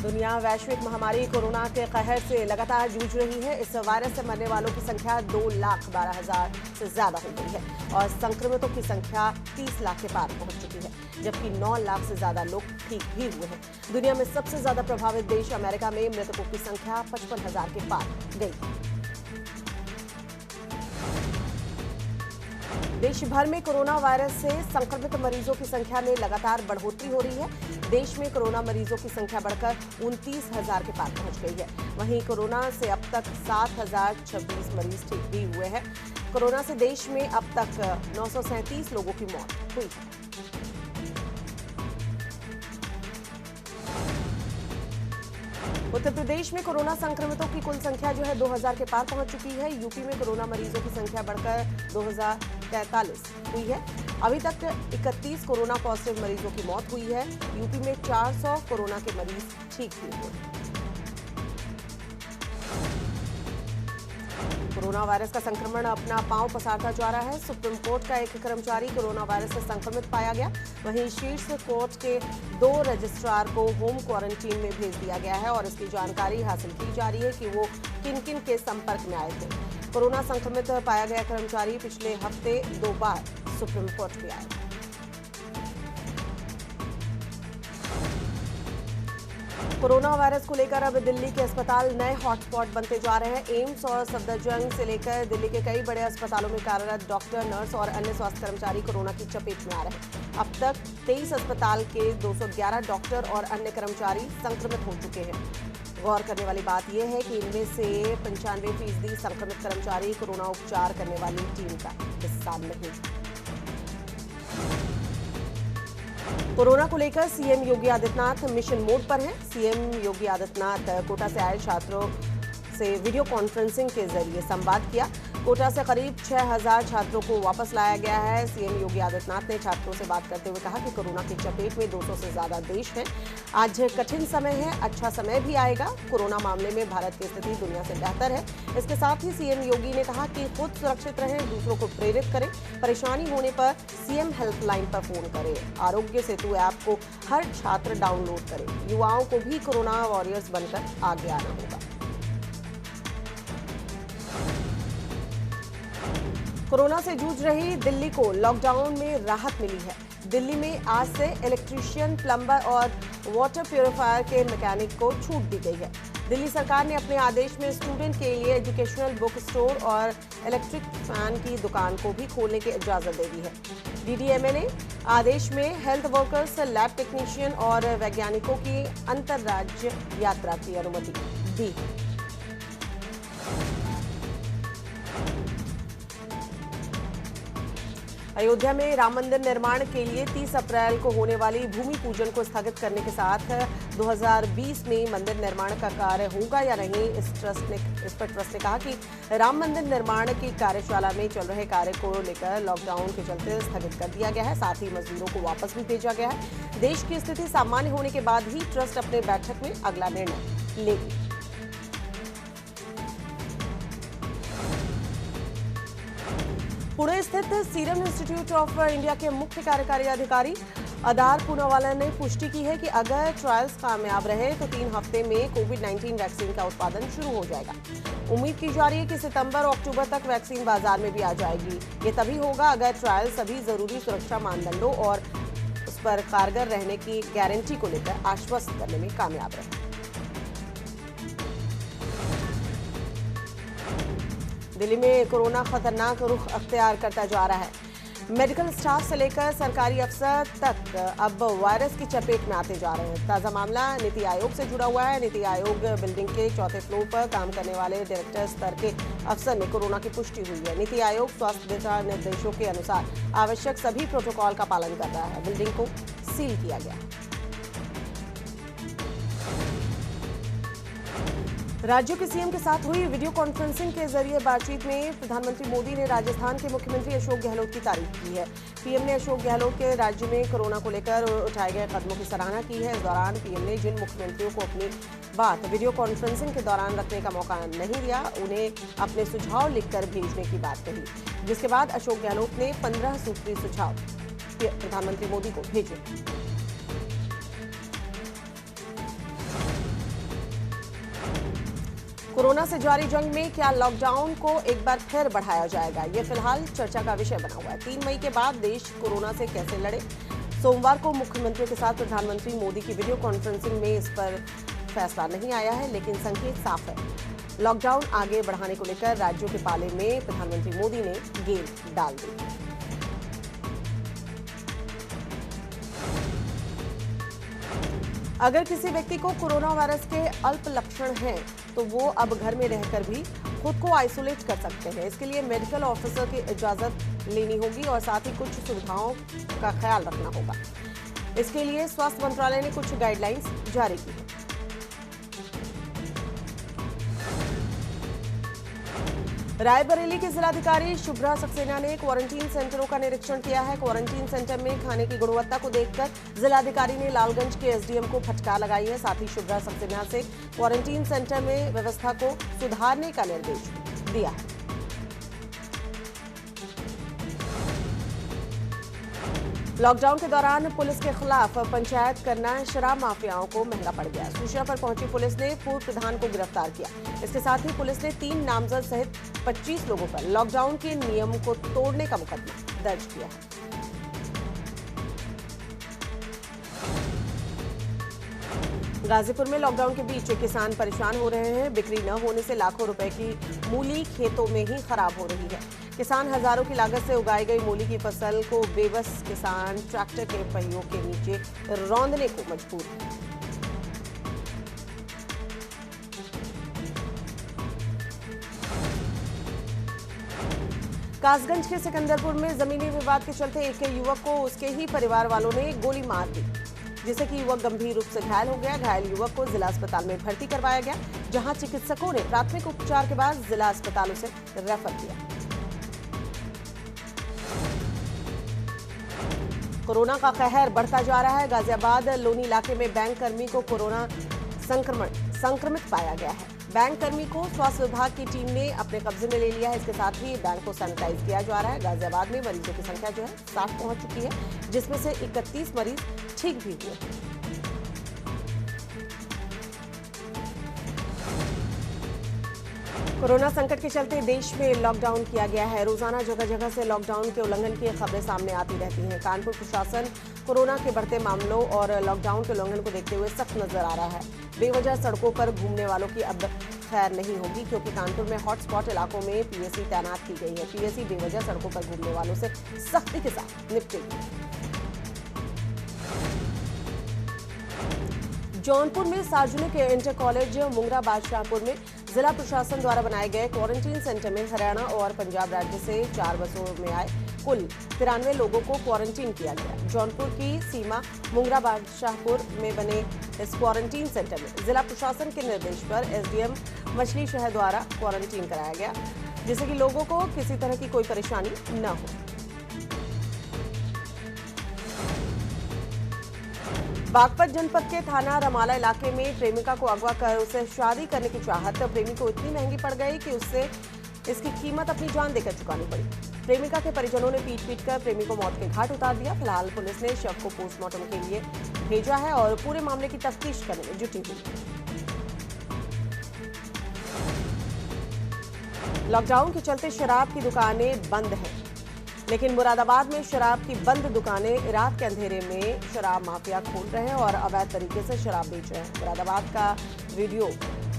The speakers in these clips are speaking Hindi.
दुनिया वैश्विक महामारी कोरोना के कहर से लगातार जूझ रही है। इस वायरस से मरने वालों की संख्या 2,12,000 से ज्यादा हो गई है और संक्रमितों की संख्या 30 लाख के पार पहुंच चुकी है, जबकि 9 लाख से ज्यादा लोग ठीक भी हुए हैं। दुनिया में सबसे ज्यादा प्रभावित देश अमेरिका में मृतकों की संख्या 55,000 के पार गई। देश भर में कोरोना वायरस से संक्रमित मरीजों की संख्या में लगातार बढ़ोतरी हो रही है। देश में कोरोना मरीजों की संख्या बढ़कर 29,000 के पार पहुंच गई है। वहीं कोरोना से अब तक 7,026 मरीज ठीक भी हुए हैं। कोरोना से देश में अब तक 937 लोगों की मौत हुई है। उत्तर प्रदेश में कोरोना संक्रमितों की कुल संख्या जो है 2,000 के पार पहुंच चुकी है। यूपी में कोरोना मरीजों की संख्या बढ़कर 2,043 हुई है। अभी तक 31 कोरोना पॉजिटिव मरीजों की मौत हुई है। यूपी में 400 कोरोना के मरीज ठीक भी हुए। कोरोना वायरस का संक्रमण अपना पांव पसारता जा रहा है। सुप्रीम कोर्ट का एक कर्मचारी कोरोना वायरस से संक्रमित पाया गया। वहीं शीर्ष कोर्ट के 2 रजिस्ट्रार को होम क्वारंटीन में भेज दिया गया है और इसकी जानकारी हासिल की जा रही है कि वो किन किन के संपर्क में आए थे। कोरोना संक्रमित पाया गया कर्मचारी पिछले हफ्ते 2 बार सुप्रीम कोर्ट में आए। कोरोना वायरस को लेकर अब दिल्ली के अस्पताल नए हॉटस्पॉट बनते जा रहे हैं। एम्स और सफदरजंग से लेकर दिल्ली के कई बड़े अस्पतालों में कार्यरत डॉक्टर, नर्स और अन्य स्वास्थ्य कर्मचारी कोरोना की चपेट में आ रहे हैं। अब तक 23 अस्पताल के 211 डॉक्टर और अन्य कर्मचारी संक्रमित हो चुके हैं। गौर करने वाली बात यह है कि इनमें से 95% संक्रमित कर्मचारी कोरोना उपचार करने वाली टीम का हिस्सा नहीं। कोरोना को लेकर CM Yogi Adityanath mission mode पर हैं। सीएम योगी आदित्यनाथ कोटा से आए छात्रों से वीडियो कॉन्फ्रेंसिंग के जरिए संवाद किया। कोटा से करीब 6,000 छात्रों को वापस लाया गया है। सीएम योगी आदित्यनाथ ने छात्रों से बात करते हुए कहा कि कोरोना की चपेट में 200 से ज्यादा देश हैं। आज कठिन समय है, अच्छा समय भी आएगा। कोरोना मामले में भारत की स्थिति दुनिया से बेहतर है। इसके साथ ही सीएम योगी ने कहा कि खुद सुरक्षित रहें, दूसरों को प्रेरित करें। परेशानी होने पर सीएम हेल्पलाइन पर फोन करें। आरोग्य सेतु ऐप को हर छात्र डाउनलोड करे। युवाओं को भी कोरोना वॉरियर्स बनकर आगे आना होगा। कोरोना से जूझ रही दिल्ली को लॉकडाउन में राहत मिली है। दिल्ली में आज से इलेक्ट्रीशियन, प्लम्बर और वाटर प्यूरिफायर के मैकेनिक को छूट दी गई है। दिल्ली सरकार ने अपने आदेश में स्टूडेंट के लिए एजुकेशनल बुक स्टोर और इलेक्ट्रिक फैन की दुकान को भी खोलने की इजाजत दे दी है। डीडीएमए ने आदेश में हेल्थ वर्कर्स, लैब टेक्नीशियन और वैज्ञानिकों की अंतर्राज्य यात्रा की अनुमति दी है। अयोध्या में राम मंदिर निर्माण के लिए 30 अप्रैल को होने वाली भूमि पूजन को स्थगित करने के साथ 2020 में मंदिर निर्माण का कार्य होगा या नहीं, इस पर ट्रस्ट ने कहा कि राम मंदिर निर्माण की कार्यशाला में चल रहे कार्य को लेकर लॉकडाउन के चलते स्थगित कर दिया गया है। साथ ही मजदूरों को वापस भी भेजा गया है। देश की स्थिति सामान्य होने के बाद ही ट्रस्ट अपने बैठक में अगला निर्णय लेगी। पुणे स्थित सीरम इंस्टीट्यूट ऑफ इंडिया के मुख्य कार्यकारी अधिकारी अदार पूनावाला ने पुष्टि की है कि अगर ट्रायल्स कामयाब रहे तो 3 हफ्ते में कोविड-19 वैक्सीन का उत्पादन शुरू हो जाएगा। उम्मीद की जा रही है कि सितंबर और अक्टूबर तक वैक्सीन बाजार में भी आ जाएगी। ये तभी होगा अगर ट्रायल सभी जरूरी सुरक्षा मानदंडों और उस पर कारगर रहने की गारंटी को लेकर आश्वस्त करने में कामयाब रहे। दिल्ली में कोरोना खतरनाक रुख अख्तियार करता जा रहा है। मेडिकल स्टाफ से लेकर सरकारी अफसर तक अब वायरस की चपेट में आते जा रहे हैं। ताज़ा मामला नीति आयोग से जुड़ा हुआ है। नीति आयोग बिल्डिंग के 4थे फ्लोर पर काम करने वाले डायरेक्टर स्तर के अफसर ने कोरोना की पुष्टि हुई है। नीति आयोग स्वास्थ्य दिशा निर्देशों के अनुसार आवश्यक सभी प्रोटोकॉल का पालन कर रहा है। बिल्डिंग को सील किया गया है। राज्यों के सीएम के साथ हुई वीडियो कॉन्फ्रेंसिंग के जरिए बातचीत में प्रधानमंत्री मोदी ने राजस्थान के मुख्यमंत्री अशोक गहलोत की तारीफ की है। पीएम ने अशोक गहलोत के राज्य में कोरोना को लेकर उठाए गए कदमों की सराहना की है। इस दौरान पीएम ने जिन मुख्यमंत्रियों को अपनी बात वीडियो कॉन्फ्रेंसिंग के दौरान रखने का मौका नहीं दिया, उन्हें अपने सुझाव लिखकर भेजने की बात कही, जिसके बाद अशोक गहलोत ने 15 सूत्री सुझाव प्रधानमंत्री मोदी को भेजे। कोरोना से जारी जंग में क्या लॉकडाउन को एक बार फिर बढ़ाया जाएगा, ये फिलहाल चर्चा का विषय बना हुआ है। 3 मई के बाद देश कोरोना से कैसे लड़े। सोमवार को मुख्यमंत्रियों के साथ प्रधानमंत्री मोदी की वीडियो कॉन्फ्रेंसिंग में इस पर फैसला नहीं आया है, लेकिन संकेत साफ है। लॉकडाउन आगे बढ़ाने को लेकर राज्यों के पाले में प्रधानमंत्री मोदी ने गेंद डाल दी। अगर किसी व्यक्ति को कोरोना वायरस के अल्प लक्षण हैं, तो वो अब घर में रहकर भी खुद को आइसोलेट कर सकते हैं। इसके लिए मेडिकल ऑफिसर की इजाजत लेनी होगी और साथ ही कुछ सुविधाओं का ख्याल रखना होगा। इसके लिए स्वास्थ्य मंत्रालय ने कुछ गाइडलाइंस जारी की है। रायबरेली के जिलाधिकारी शुभ्रा सक्सेना ने क्वारंटीन सेंटरों का निरीक्षण किया है। क्वारंटीन सेंटर में खाने की गुणवत्ता को देखकर जिलाधिकारी ने लालगंज के एसडीएम को फटकार लगाई है। साथ ही शुभ्रा सक्सेना से क्वारंटीन सेंटर में व्यवस्था को सुधारने का निर्देश दिया है। लॉकडाउन के दौरान पुलिस के खिलाफ पंचायत करना शराब माफियाओं को महंगा पड़ गया। सूचना पर पहुंची पुलिस ने पूर्व प्रधान को गिरफ्तार किया। इसके साथ ही पुलिस ने 3 नामजद सहित 25 लोगों पर लॉकडाउन के नियम को तोड़ने का मुकदमा दर्ज किया है। गाजीपुर में लॉकडाउन के बीच किसान परेशान हो रहे हैं। बिक्री न होने से लाखों रुपए की मूली खेतों में ही खराब हो रही है। किसान हजारों की लागत से उगाई गई मूली की फसल को बेबस किसान ट्रैक्टर के पहियों के नीचे रौंदने को मजबूर है। कासगंज के सिकंदरपुर में जमीनी विवाद के चलते एक युवक को उसके ही परिवार वालों ने गोली मार दी, जिससे कि युवक गंभीर रूप से घायल हो गया। घायल युवक को जिला अस्पताल में भर्ती करवाया गया, जहां चिकित्सकों ने प्राथमिक उपचार के बाद जिला अस्पताल उसे रेफर किया। कोरोना का कहर बढ़ता जा रहा है। गाजियाबाद लोनी इलाके में बैंक कर्मी को कोरोना संक्रमित पाया गया है। बैंक कर्मी को स्वास्थ्य विभाग की टीम ने अपने कब्जे में ले लिया है। इसके साथ ही बैंक को सैनिटाइज किया जा रहा है। गाजियाबाद में मरीजों की संख्या जो है 60 पहुंच चुकी है, जिसमें से 31 मरीज ठीक भी हुए। कोरोना संकट के चलते देश में लॉकडाउन किया गया है। रोजाना जगह जगह से लॉकडाउन के उल्लंघन की खबरें सामने आती रहती हैं। कानपुर प्रशासन कोरोना के बढ़ते मामलों और लॉकडाउन के उल्लंघन को देखते हुए सख्त नजर आ रहा है। बेवजह सड़कों पर घूमने वालों की अब खैर नहीं होगी, क्योंकि कानपुर में हॉटस्पॉट इलाकों में पीएसी तैनात की गई है। पीएसी बेवजह सड़कों पर घूमने वालों से सख्ती के साथ निपटेगी। जौनपुर में सार्वजनिक इंटर कॉलेज मुंगरा बादशाहपुर में जिला प्रशासन द्वारा बनाए गए क्वारंटीन सेंटर में हरियाणा और पंजाब राज्य से 4 बसों में आए कुल 93 लोगों को क्वारंटीन किया गया। जौनपुर की सीमा मुंगरा बादशाहपुर में बने इस क्वारंटीन सेंटर में जिला प्रशासन के निर्देश पर एसडीएम मछली शहर द्वारा क्वारंटीन कराया गया, जिससे कि लोगों को किसी तरह की कोई परेशानी न हो। बागपत जनपद के थाना रमाला इलाके में प्रेमिका को अगवा कर उसे शादी करने की चाहत प्रेमी को इतनी महंगी पड़ गई कि उससे इसकी कीमत अपनी जान देकर चुकानी पड़ी। प्रेमिका के परिजनों ने पीट कर प्रेमी को मौत के घाट उतार दिया। फिलहाल पुलिस ने शव को पोस्टमार्टम के लिए भेजा है और पूरे मामले की तफ्तीश करने में जुटी हुई है। लॉकडाउन के चलते शराब की दुकानें बंद हैं, लेकिन मुरादाबाद में शराब की बंद दुकानें रात के अंधेरे में शराब माफिया खोल रहे हैं और अवैध तरीके से शराब बेच रहे हैं। मुरादाबाद का वीडियो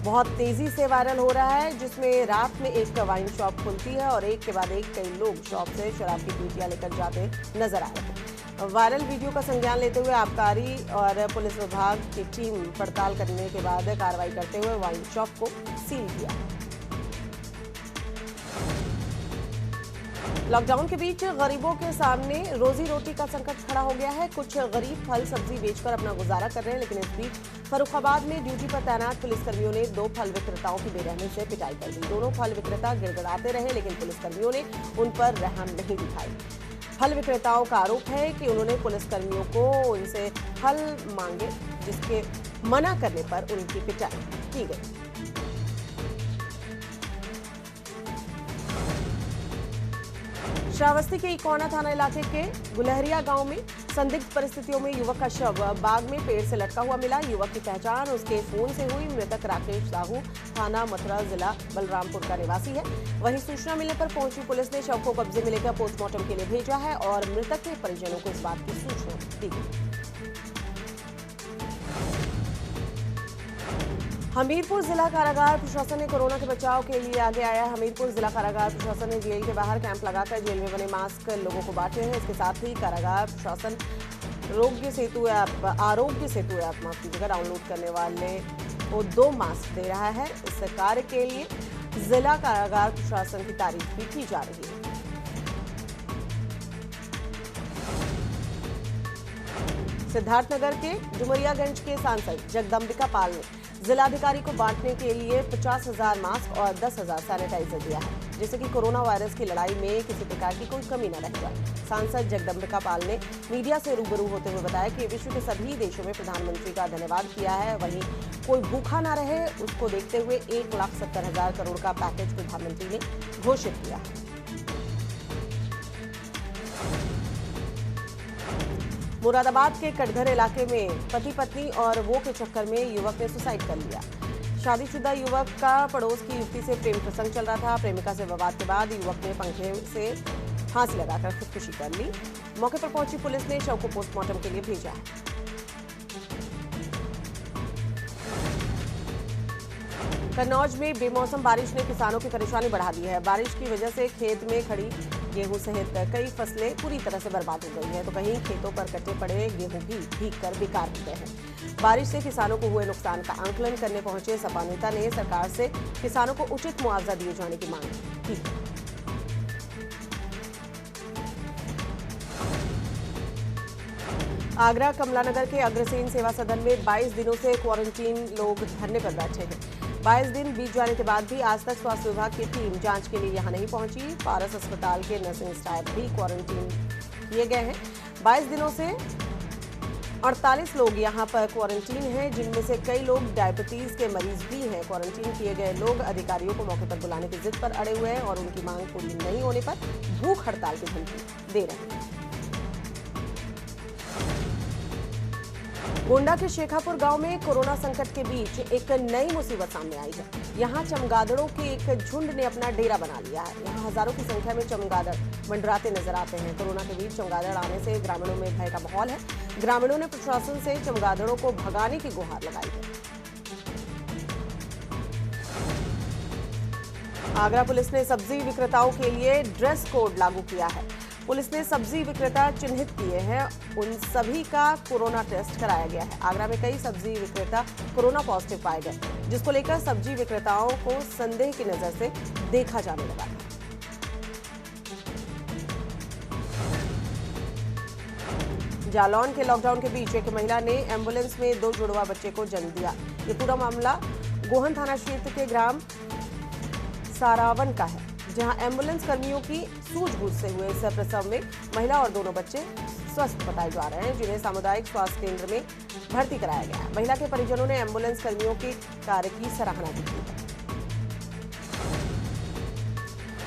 बहुत तेजी से वायरल हो रहा है, जिसमें रात में एक वाइन शॉप खुलती है और एक के बाद एक कई लोग शॉप से शराब की पेटियां लेकर जाते नजर आ रहे हैं। वायरल वीडियो का संज्ञान लेते हुए आबकारी और पुलिस विभाग की टीम पड़ताल करने के बाद कार्रवाई करते हुए वाइन शॉप को सील किया। लॉकडाउन के बीच गरीबों के सामने रोजी रोटी का संकट खड़ा हो गया है। कुछ गरीब फल सब्जी बेचकर अपना गुजारा कर रहे हैं, लेकिन इस बीच फर्रुखाबाद में ड्यूटी पर तैनात पुलिसकर्मियों ने 2 फल विक्रेताओं की बेरहमी से पिटाई कर दी। दोनों फल विक्रेता गिड़गिड़ाते रहे, लेकिन पुलिसकर्मियों ने उन पर रहम नहीं दिखाई। फल विक्रेताओं का आरोप है कि उन्होंने पुलिसकर्मियों को उनसे फल मांगे, जिसके मना करने पर उनकी पिटाई की गई। श्रावस्ती के इकोना थाना इलाके के गुलहरिया गांव में संदिग्ध परिस्थितियों में युवक का शव बाग में पेड़ से लटका हुआ मिला। युवक की पहचान उसके फोन से हुई। मृतक राकेश साहू थाना मथुरा, जिला बलरामपुर का निवासी है। वहीं सूचना मिलने पर पहुंची पुलिस ने शव को कब्जे में लेकर पोस्टमार्टम के लिए भेजा है और मृतक के परिजनों को इस बात की सूचना दी गई। हमीरपुर जिला कारागार प्रशासन ने कोरोना के बचाव के लिए आगे आया। हमीरपुर जिला कारागार प्रशासन ने जेल के बाहर कैंप लगाकर जेल में बने मास्क लोगों को बांटे हैं। इसके साथ ही कारागार प्रशासन आरोग्य सेतु ऐप डाउनलोड करने वाले को 2 मास्क दे रहा है। इस कार्य के लिए जिला कारागार प्रशासन की तारीफ भी की जा रही है। सिद्धार्थनगर के डुमरियागंज के सांसद जगदम्बिका पाल ने जिलाधिकारी को बांटने के लिए 50,000 मास्क और 10,000 सैनिटाइजर दिया है, जिससे कि कोरोना वायरस की लड़ाई में किसी प्रकार की कोई कमी न रह जाए। सांसद जगदम्बिका पाल ने मीडिया से रूबरू होते हुए बताया कि विश्व के सभी देशों में प्रधानमंत्री का धन्यवाद किया है। वहीं कोई भूखा न रहे, उसको देखते हुए 1,70,000 करोड़ का पैकेज प्रधानमंत्री ने घोषित किया है। मुरादाबाद के कटघर इलाके में पति पत्नी और वो के चक्कर में युवक ने सुसाइड कर लिया। शादीशुदा युवक का पड़ोस की युवती से प्रेम प्रसंग चल रहा था। प्रेमिका से विवाद के बाद युवक ने पंखे से फांसी लगाकर खुदकुशी कर ली। मौके पर पहुंची पुलिस ने शव को पोस्टमार्टम के लिए भेजा है। कन्नौज में बेमौसम बारिश ने किसानों की परेशानी बढ़ा दी है। बारिश की वजह से खेत में खड़ी गेहूं सहित कई फसलें पूरी तरह से बर्बाद हो गई हैं, तो कहीं खेतों पर कटे पड़े गेहूं भी भीग कर बेकार हो गए हैं। बारिश से किसानों को हुए नुकसान का आंकलन करने पहुंचे सपा नेता ने सरकार से किसानों को उचित मुआवजा दिए जाने की मांग की। आगरा कमलानगर के अग्रसेन सेवा सदन में 22 दिनों से क्वारंटीन लोग धरने पर बैठे हैं। 22 दिन बीत जाने के बाद भी आज तक स्वास्थ्य विभाग की टीम जांच के लिए यहां नहीं पहुंची। पारस अस्पताल के नर्सिंग स्टाफ भी क्वारंटीन किए गए हैं। 22 दिनों से 48 लोग यहां पर क्वारंटीन हैं, जिनमें से कई लोग डायबिटीज के मरीज भी हैं। क्वारंटीन किए गए लोग अधिकारियों को मौके पर बुलाने की जिद पर अड़े हुए हैं और उनकी मांग पूरी नहीं होने पर भूख हड़ताल की धमकी दे रहे हैं। गोंडा के शेखापुर गांव में कोरोना संकट के बीच एक नई मुसीबत सामने आई है। यहां चमगादड़ों के एक झुंड ने अपना डेरा बना लिया है। यहां हजारों की संख्या में चमगादड़ मंडराते नजर आते हैं। कोरोना के बीच चमगादड़ आने से ग्रामीणों में भय का माहौल है। ग्रामीणों ने प्रशासन से चमगादड़ों को भगाने की गुहार लगाई है। आगरा पुलिस ने सब्जी विक्रेताओं के लिए ड्रेस कोड लागू किया है। पुलिस ने सब्जी विक्रेता चिन्हित किए हैं, उन सभी का कोरोना टेस्ट कराया गया है। आगरा में कई सब्जी विक्रेता कोरोना पॉजिटिव पाए गए, जिसको लेकर सब्जी विक्रेताओं को संदेह की नजर से देखा जाने लगा। जालौन के लॉकडाउन के बीच एक महिला ने एम्बुलेंस में 2 जुड़वा बच्चे को जन्म दिया। ये पूरा मामला गोहन थाना क्षेत्र के ग्राम सारावन का है, जहां एम्बुलेंस कर्मियों की सूझबूझ से हुए इस प्रसव में महिला और दोनों बच्चे स्वस्थ बताए जा रहे हैं, जिन्हें सामुदायिक स्वास्थ्य केंद्र में भर्ती कराया गया है। महिला के परिजनों ने एम्बुलेंस कर्मियों के कार्य की सराहना की है।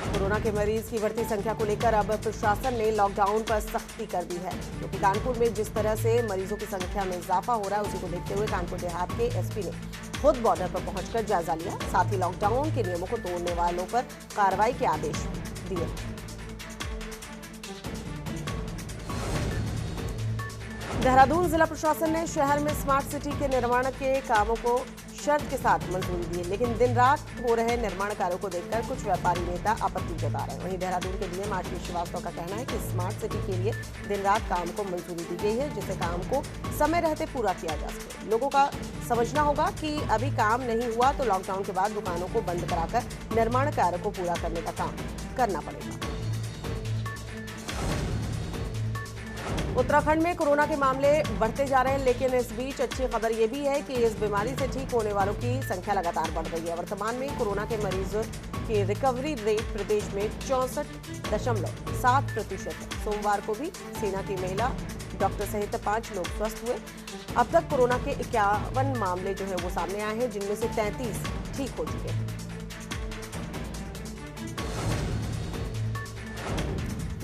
कोरोना के मरीज की बढ़ती संख्या को लेकर अब प्रशासन ने लॉकडाउन पर सख्ती कर दी है, क्योंकि कानपुर में जिस तरह से मरीजों की संख्या में इजाफा हो रहा है, उसी को देखते हुए कानपुर देहात के एसपी ने खुद बॉर्डर पर पहुंचकर जायजा लिया। साथ ही लॉकडाउन के नियमों को तोड़ने वालों पर कार्रवाई के आदेश दिए। देहरादून जिला प्रशासन ने शहर में स्मार्ट सिटी के निर्माण के कामों को शर्त के साथ मंजूरी दी, लेकिन दिन रात हो रहे निर्माण कार्यों को देखकर कुछ व्यापारी नेता आपत्ति जता रहे हैं। वहीं देहरादून के डीएम आशीष श्रीवास्तव का कहना है कि स्मार्ट सिटी के लिए दिन रात काम को मंजूरी दी गई है, जिससे काम को समय रहते पूरा किया जा सके। लोगों का समझना होगा कि अभी काम नहीं हुआ तो लॉकडाउन के बाद दुकानों को बंद कराकर निर्माण कार्य को पूरा करने का काम करना पड़ेगा। उत्तराखंड में कोरोना के मामले बढ़ते जा रहे हैं, लेकिन इस बीच अच्छी खबर यह भी है कि इस बीमारी से ठीक होने वालों की संख्या लगातार बढ़ रही है। वर्तमान में कोरोना के मरीजों की रिकवरी रेट प्रदेश में 64.7% है। सोमवार को भी सेना की महिला डॉक्टर सहित 5 लोग स्वस्थ हुए। अब तक कोरोना के 51 मामले जो है वो सामने आए हैं, जिनमें से 33 ठीक हो चुके हैं।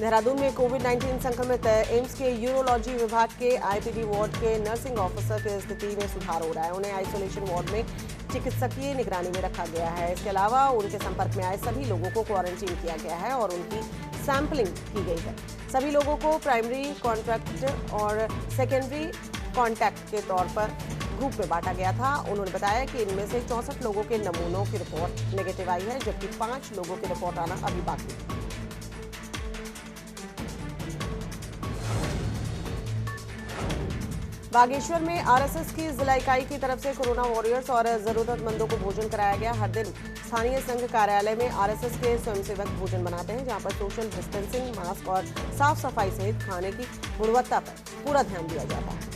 देहरादून में कोविड-19 संक्रमित एम्स के यूरोलॉजी विभाग के आईपीडी वार्ड के नर्सिंग ऑफिसर की स्थिति में सुधार हो रहा है। उन्हें आइसोलेशन वार्ड में चिकित्सकीय निगरानी में रखा गया है। इसके अलावा उनके संपर्क में आए सभी लोगों को क्वारंटीन किया गया है और उनकी सैंपलिंग की गई है। सभी लोगों को प्राइमरी कॉन्टैक्ट और सेकेंडरी कॉन्टैक्ट के तौर पर ग्रुप में बांटा गया था। उन्होंने बताया कि इनमें से 64 लोगों के नमूनों की रिपोर्ट नेगेटिव आई है, जबकि 5 लोगों की रिपोर्ट आना अभी बाकी है। बागेश्वर में आरएसएस की जिला इकाई की तरफ से कोरोना वॉरियर्स और जरूरतमंदों को भोजन कराया गया। हर दिन स्थानीय संघ कार्यालय में आरएसएस के स्वयंसेवक भोजन बनाते हैं, जहां पर सोशल डिस्टेंसिंग, मास्क और साफ सफाई सहित खाने की गुणवत्ता पर पूरा ध्यान दिया जाता है।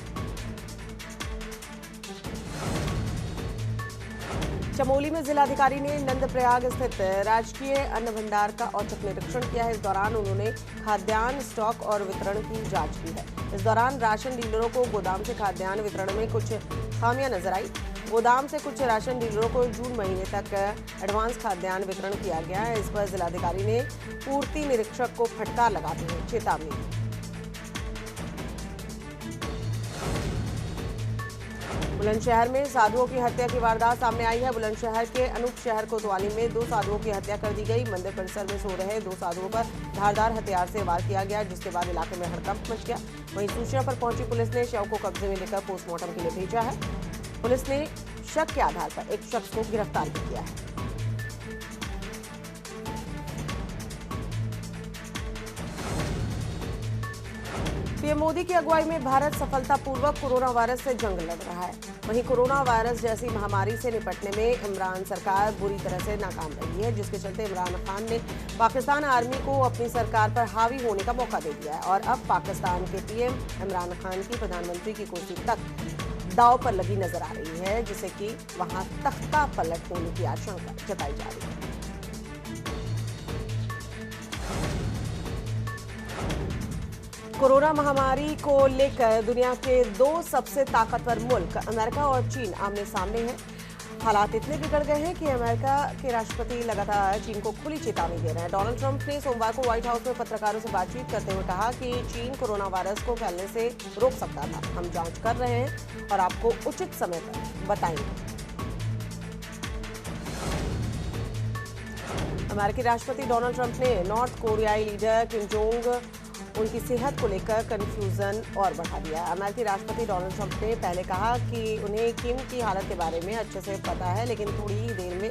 चमोली में जिलाधिकारी ने नंदप्रयाग स्थित राजकीय अन्न भंडार का औचक निरीक्षण किया है। इस दौरान उन्होंने खाद्यान्न स्टॉक और वितरण की जांच की है। इस दौरान राशन डीलरों को गोदाम से खाद्यान्न वितरण में कुछ खामियां नजर आई। गोदाम से कुछ राशन डीलरों को जून महीने तक एडवांस खाद्यान्न वितरण किया गया है। इस पर जिलाधिकारी ने पूर्ति निरीक्षक को फटकार लगाते हुए चेतावनी दी। बुलंदशहर में साधुओं की हत्या की वारदात सामने आई है। बुलंदशहर के अनूप शहर कोतवाली में 2 साधुओं की हत्या कर दी गई। मंदिर परिसर में सो रहे 2 साधुओं पर धारदार हथियार से वार किया गया, जिसके बाद इलाके में हड़कंप मच गया। वहीं सूचना पर पहुंची पुलिस ने शव को कब्जे में लेकर पोस्टमार्टम के लिए भेजा है। पुलिस ने शक के आधार पर एक शख्स को गिरफ्तार भी किया है। पीएम मोदी की अगुवाई में भारत सफलतापूर्वक कोरोना वायरस से जंग लड़ रहा है। वहीं कोरोना वायरस जैसी महामारी से निपटने में इमरान सरकार बुरी तरह से नाकाम रही है, जिसके चलते इमरान खान ने पाकिस्तान आर्मी को अपनी सरकार पर हावी होने का मौका दे दिया है और अब पाकिस्तान के पीएम इमरान खान की प्रधानमंत्री की कुर्सी तक दांव पर लगी नजर आ रही है, जिससे कि वहां तख्ता पलट होने की आशंका जताई जा रही है। कोरोना महामारी को लेकर दुनिया के 2 सबसे ताकतवर मुल्क अमेरिका और चीन आमने सामने हैं। हालात इतने बिगड़ गए हैं कि अमेरिका के राष्ट्रपति लगातार चीन को खुली चेतावनी दे रहे हैं। डोनाल्ड ट्रंप ने सोमवार को व्हाइट हाउस में पत्रकारों से बातचीत करते हुए कहा कि चीन कोरोना वायरस को फैलने से रोक सकता था। हम जांच कर रहे हैं और आपको उचित समय पर बताएंगे। अमेरिकी राष्ट्रपति डोनाल्ड ट्रंप ने नॉर्थ कोरियाई लीडर किम जोंग उनकी सेहत को लेकर कंफ्यूजन और बढ़ा दिया। अमेरिकी राष्ट्रपति डोनाल्ड ट्रंप ने पहले कहा कि उन्हें किम की हालत के बारे में अच्छे से पता है, लेकिन थोड़ी ही देर में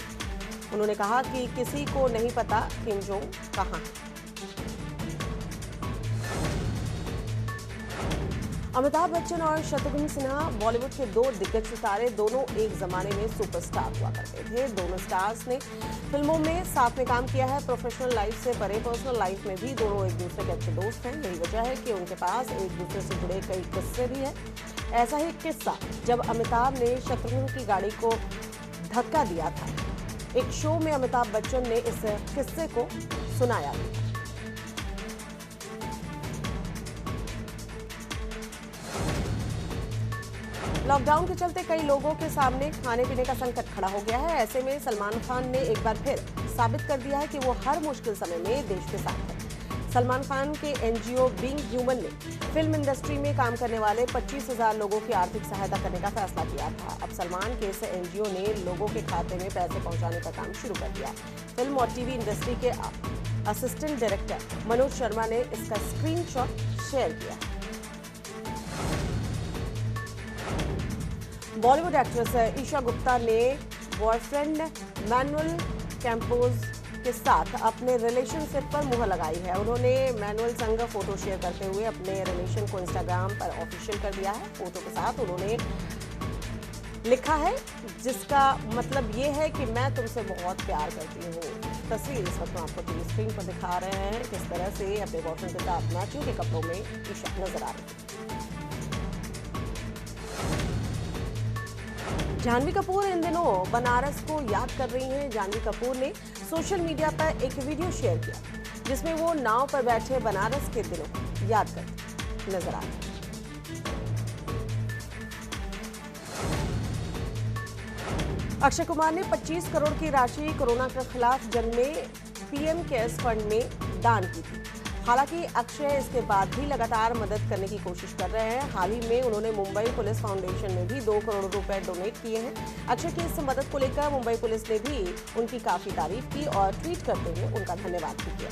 उन्होंने कहा कि किसी को नहीं पता किम जोंग कहाँ है। अमिताभ बच्चन और शत्रुघ्न सिन्हा बॉलीवुड के 2 दिग्गज सितारे, दोनों एक जमाने में सुपरस्टार हुआ करते थे। दोनों स्टार्स ने फिल्मों में साथ में काम किया है। प्रोफेशनल लाइफ से परे पर्सनल लाइफ में भी दोनों एक दूसरे के अच्छे दोस्त हैं। यही वजह है कि उनके पास एक दूसरे से जुड़े कई किस्से भी हैं। ऐसा ही किस्सा जब अमिताभ ने शत्रुघ्न की गाड़ी को धक्का दिया था। एक शो में अमिताभ बच्चन ने इस किस्से को सुनाया था। लॉकडाउन के चलते कई लोगों के सामने खाने पीने का संकट खड़ा हो गया है। ऐसे में सलमान खान ने एक बार फिर साबित कर दिया है कि वो हर मुश्किल समय में देश के साथ है। सलमान खान के एनजीओ बीइंग ह्यूमन ने फिल्म इंडस्ट्री में काम करने वाले 25,000 लोगों की आर्थिक सहायता करने का फैसला किया था। अब सलमान के इस एनजीओ ने लोगों के खाते में पैसे पहुंचाने का काम शुरू कर दिया। फिल्म और टीवी इंडस्ट्री के असिस्टेंट डायरेक्टर मनोज शर्मा ने इसका स्क्रीनशॉट शेयर किया। बॉलीवुड एक्ट्रेस ईशा गुप्ता ने बॉयफ्रेंड मैनुअल कैंपोज के साथ अपने रिलेशनशिप पर मुहर लगाई है। उन्होंने मैनुअल संग फोटो शेयर करते हुए अपने रिलेशन को इंस्टाग्राम पर ऑफिशियल कर दिया है। फोटो के साथ उन्होंने लिखा है, जिसका मतलब ये है कि मैं तुमसे बहुत प्यार करती हूँ। तस्वीर इस वक्त आपको टीवी स्क्रीन पर दिखा रहे हैं, किस तरह से अपने बॉयफ्रेंड के साथ मैचिंग के कपड़ों में ईशा नजर आ रही है। जानवी कपूर इन दिनों बनारस को याद कर रही हैं। जानवी कपूर ने सोशल मीडिया पर एक वीडियो शेयर किया, जिसमें वो नाव पर बैठे बनारस के दिनों को याद करती नजर आ रही। अक्षय कुमार ने 25 करोड़ की राशि कोरोना के खिलाफ जंग में पीएम केयर्स फंड में दान की थी। हालांकि अक्षय इसके बाद भी लगातार मदद करने की कोशिश कर रहे हैं। हाल ही में उन्होंने मुंबई पुलिस फाउंडेशन में भी 2 करोड़ रुपए डोनेट किए हैं। अक्षय की इस मदद को लेकर मुंबई पुलिस ने भी उनकी काफी तारीफ की और ट्वीट करते हुए उनका धन्यवाद भी किया।